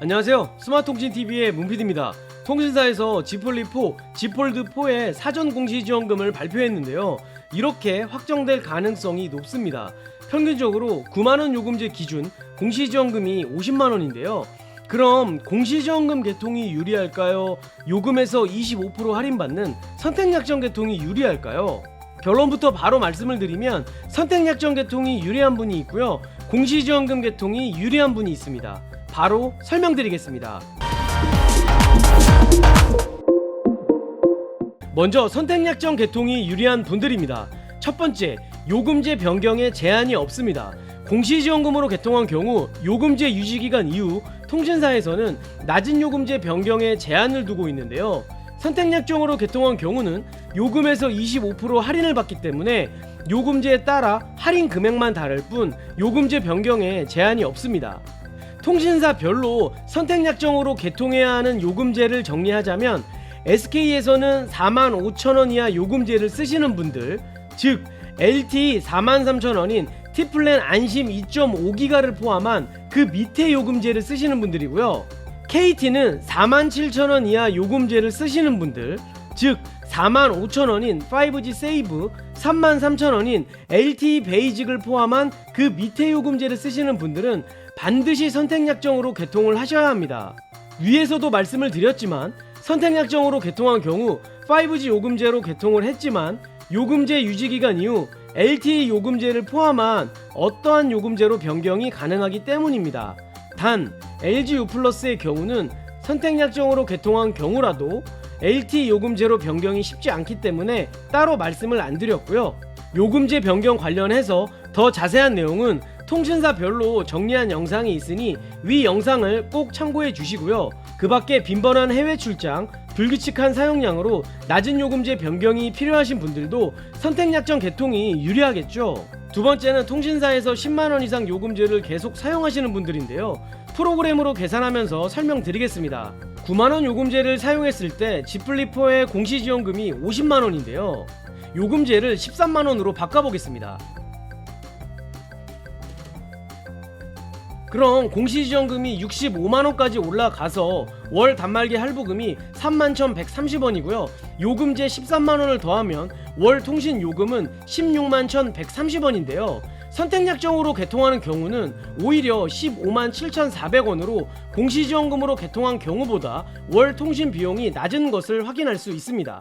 안녕하세요. 스마트통신TV의 문PD입니다. 통신사에서 지폴리4, 지폴드4의 사전 공시지원금을 발표했는데요. 이렇게 확정될 가능성이 높습니다. 평균적으로 9만원 요금제 기준 공시지원금이 50만원인데요. 그럼 공시지원금 개통이 유리할까요? 요금에서 25% 할인받는 선택약정 개통이 유리할까요? 결론부터 바로 말씀을 드리면 선택약정 개통이 유리한 분이 있고요. 공시지원금 개통이 유리한 분이 있습니다. 바로 설명드리겠습니다. 먼저 선택약정 개통이 유리한 분들입니다. 첫 번째, 요금제 변경에 제한이 없습니다. 공시지원금으로 개통한 경우 요금제 유지기간 이후 통신사에서는 낮은 요금제 변경에 제한을 두고 있는데요. 선택약정으로 개통한 경우는 요금에서 25% 할인을 받기 때문에 요금제에 따라 할인 금액만 다를 뿐 요금제 변경에 제한이 없습니다. 통신사별로 선택약정으로 개통해야 하는 요금제를 정리하자면 SK에서는 45,000원 이하 요금제를 쓰시는 분들, 즉 LTE 43,000원인 T플랜 안심 2.5기가를 포함한 그 밑에 요금제를 쓰시는 분들이고요. KT는 47,000원 이하 요금제를 쓰시는 분들, 즉 45,000원인 5G 세이브, 33,000원인 LTE 베이직을 포함한 그 밑에 요금제를 쓰시는 분들은 반드시 선택약정으로 개통을 하셔야 합니다. 위에서도 말씀을 드렸지만 선택약정으로 개통한 경우 5G 요금제로 개통을 했지만 요금제 유지기간 이후 LTE 요금제를 포함한 어떠한 요금제로 변경이 가능하기 때문입니다. 단 LGU+의 경우는 선택약정으로 개통한 경우라도 LTE 요금제로 변경이 쉽지 않기 때문에 따로 말씀을 안 드렸고요. 요금제 변경 관련해서 더 자세한 내용은 통신사별로 정리한 영상이 있으니 위 영상을 꼭 참고해 주시고요. 그 밖에 빈번한 해외 출장, 불규칙한 사용량으로 낮은 요금제 변경이 필요하신 분들도 선택약정 개통이 유리하겠죠. 두 번째는 통신사에서 10만원 이상 요금제를 계속 사용하시는 분들인데요. 프로그램으로 계산하면서 설명드리겠습니다. 9만원 요금제를 사용했을 때 지플리4의 공시지원금이 50만원인데요. 요금제를 13만원으로 바꿔보겠습니다. 그럼 공시지원금이 65만원까지 올라가서 월 단말기 할부금이 31,130원이고요. 요금제 13만원을 더하면 월 통신 요금은 161,130원인데요. 선택약정으로 개통하는 경우는 오히려 157,400원으로 공시지원금으로 개통한 경우보다 월 통신 비용이 낮은 것을 확인할 수 있습니다.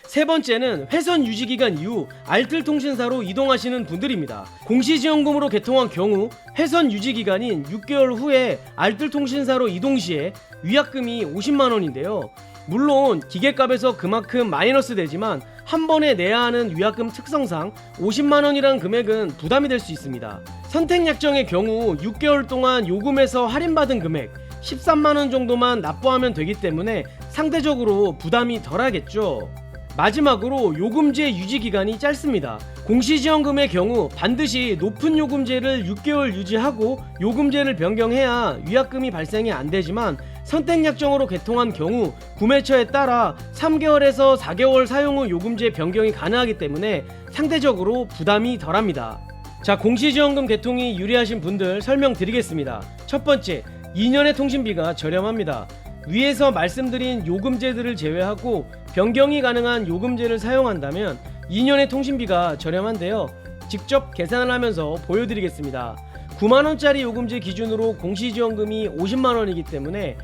세 번째는 회선 유지기간 이후 알뜰통신사로 이동하시는 분들입니다. 공시지원금으로 개통한 경우 회선 유지기간인 6개월 후에 알뜰통신사로 이동 시에 위약금이 50만원인데요. 물론 기계값에서 그만큼 마이너스 되지만 한 번에 내야 하는 위약금 특성상 50만원이란 금액은 부담이 될 수 있습니다. 선택약정의 경우 6개월 동안 요금에서 할인받은 금액 13만원 정도만 납부하면 되기 때문에 상대적으로 부담이 덜하겠죠. 마지막으로 요금제 유지기간이 짧습니다. 공시지원금의 경우 반드시 높은 요금제를 6개월 유지하고 요금제를 변경해야 위약금이 발생이 안되지만 선택약정으로 개통한 경우 구매처에 따라 3개월에서 4개월 사용 후 요금제 변경이 가능하기 때문에 상대적으로 부담이 덜합니다. 자, 공시지원금 개통이 유리하신 분들 설명드리겠습니다. 첫 번째, 2년의 통신비가 저렴합니다. 위에서 말씀드린 요금제들을 제외하고 변경이 가능한 요금제를 사용한다면 2년의 통신비가 저렴한데요. 직접 계산을 하면서 보여드리겠습니다. 9만원짜리 요금제 기준으로 공시지원금이 50만원이기 때문에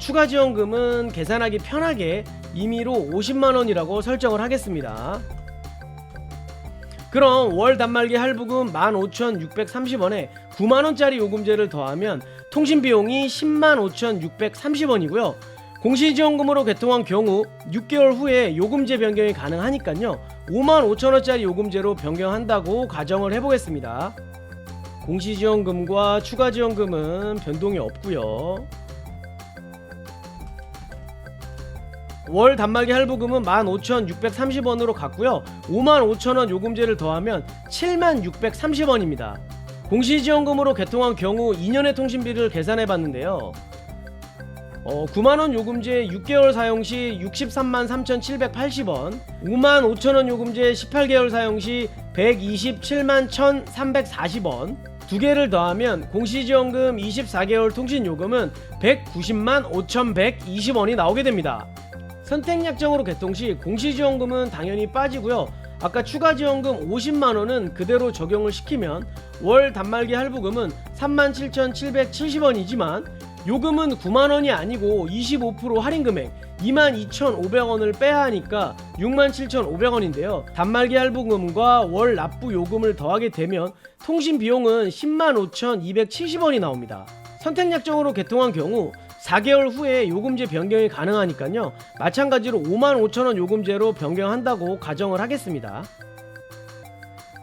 추가 지원금은 계산하기 편하게 임의로 50만원이라고 설정을 하겠습니다. 그럼 월 단말기 할부금 15,630원에 9만원짜리 요금제를 더하면 통신비용이 105,630원이고요. 공시지원금으로 개통한 경우 6개월 후에 요금제 변경이 가능하니까요. 55,000원짜리 요금제로 변경한다고 가정을 해보겠습니다. 공시지원금과 추가지원금은 변동이 없고요. 월 단말기 할부금은 15,630원으로 갔고요. 55,000원 요금제를 더하면 76,30원입니다. 공시지원금으로 개통한 경우 2년의 통신비를 계산해봤는데요. 9만원 요금제 6개월 사용시 633,780원, 55,000원 요금제 18개월 사용시 127,1,340원, 두 개를 더하면 공시지원금 24개월 통신요금은 190만 5,120원이 나오게 됩니다. 선택약정으로 개통 시 공시지원금은 당연히 빠지고요. 아까 추가지원금 50만원은 그대로 적용을 시키면 월 단말기 할부금은 37,770원이지만 요금은 9만원이 아니고 25% 할인금액 22,500원을 빼야 하니까 67,500원인데요. 단말기 할부금과 월 납부 요금을 더하게 되면 통신 비용은 105,270원이 나옵니다. 선택약정으로 개통한 경우 4개월 후에 요금제 변경이 가능하니까요. 마찬가지로 55,000원 요금제로 변경한다고 가정을 하겠습니다.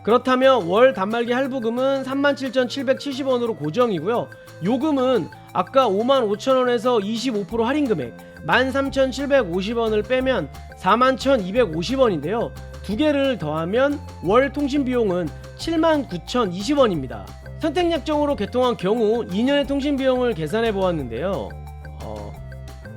그렇다면 월 단말기 할부금은 37,770원으로 고정이고요. 요금은 아까 55,000원에서 25% 할인금액 13,750원을 빼면 41,250원인데요. 두 개를 더하면 월 통신비용은 79,020원입니다. 선택약정으로 개통한 경우 2년의 통신비용을 계산해 보았는데요.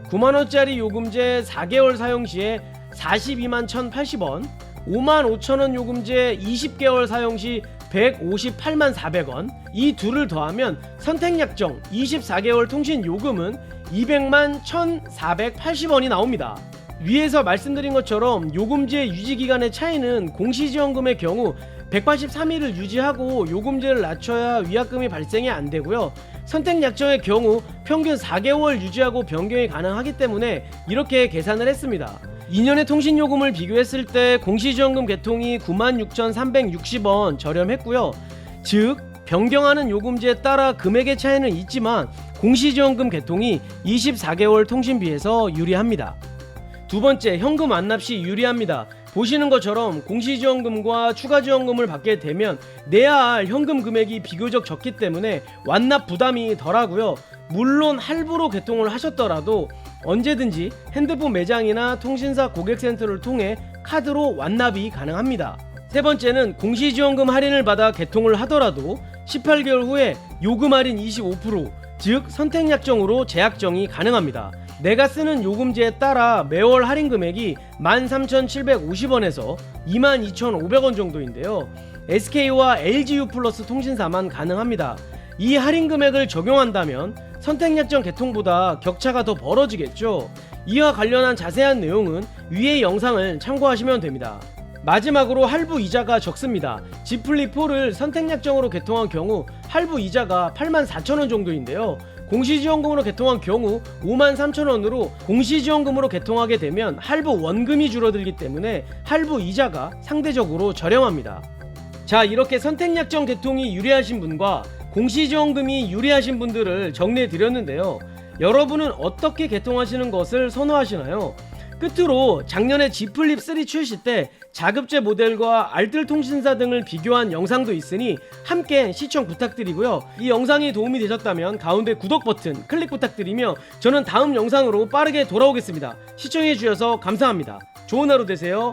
9만원짜리 요금제 4개월 사용시에 42만 1,080원, 55,000원 요금제 20개월 사용시 158만 400원, 이 둘을 더하면 선택약정 24개월 통신 요금은 200만 1,480원이 나옵니다. 위에서 말씀드린 것처럼 요금제 유지기간의 차이는 공시지원금의 경우 183일을 유지하고 요금제를 낮춰야 위약금이 발생이 안되고요. 선택약정의 경우 평균 4개월 유지하고 변경이 가능하기 때문에 이렇게 계산을 했습니다. 2년의 통신요금을 비교했을 때 공시지원금 개통이 96,360원 저렴했고요. 즉 변경하는 요금제에 따라 금액의 차이는 있지만 공시지원금 개통이 24개월 통신비에서 유리합니다. 두 번째, 현금 완납 시 유리합니다. 보시는 것처럼 공시지원금과 추가지원금을 받게 되면 내야 할 현금 금액이 비교적 적기 때문에 완납 부담이 덜하고요. 물론 할부로 개통을 하셨더라도 언제든지 핸드폰 매장이나 통신사 고객센터를 통해 카드로 완납이 가능합니다. 세 번째는 공시지원금 할인을 받아 개통을 하더라도 18개월 후에 요금 할인 25%, 즉 선택약정으로 재약정이 가능합니다. 내가 쓰는 요금제에 따라 매월 할인 금액이 13,750원에서 22,500원 정도인데요. SK와 LGU 플러스 통신사만 가능합니다. 이 할인 금액을 적용한다면 선택약정 개통보다 격차가 더 벌어지겠죠. 이와 관련한 자세한 내용은 위의 영상을 참고하시면 됩니다. 마지막으로 할부 이자가 적습니다. 지플리4를 선택약정으로 개통한 경우 할부 이자가 84,000원 정도인데요. 공시지원금으로 개통한 경우 53,000원으로 공시지원금으로 개통하게 되면 할부 원금이 줄어들기 때문에 할부 이자가 상대적으로 저렴합니다. 자, 이렇게 선택약정 개통이 유리하신 분과 공시지원금이 유리하신 분들을 정리해 드렸는데요. 여러분은 어떻게 개통하시는 것을 선호하시나요? 끝으로 작년에 G플립3 출시 때 자급제 모델과 알뜰 통신사 등을 비교한 영상도 있으니 함께 시청 부탁드리고요. 이 영상이 도움이 되셨다면 가운데 구독 버튼 클릭 부탁드리며 저는 다음 영상으로 빠르게 돌아오겠습니다. 시청해 주셔서 감사합니다. 좋은 하루 되세요.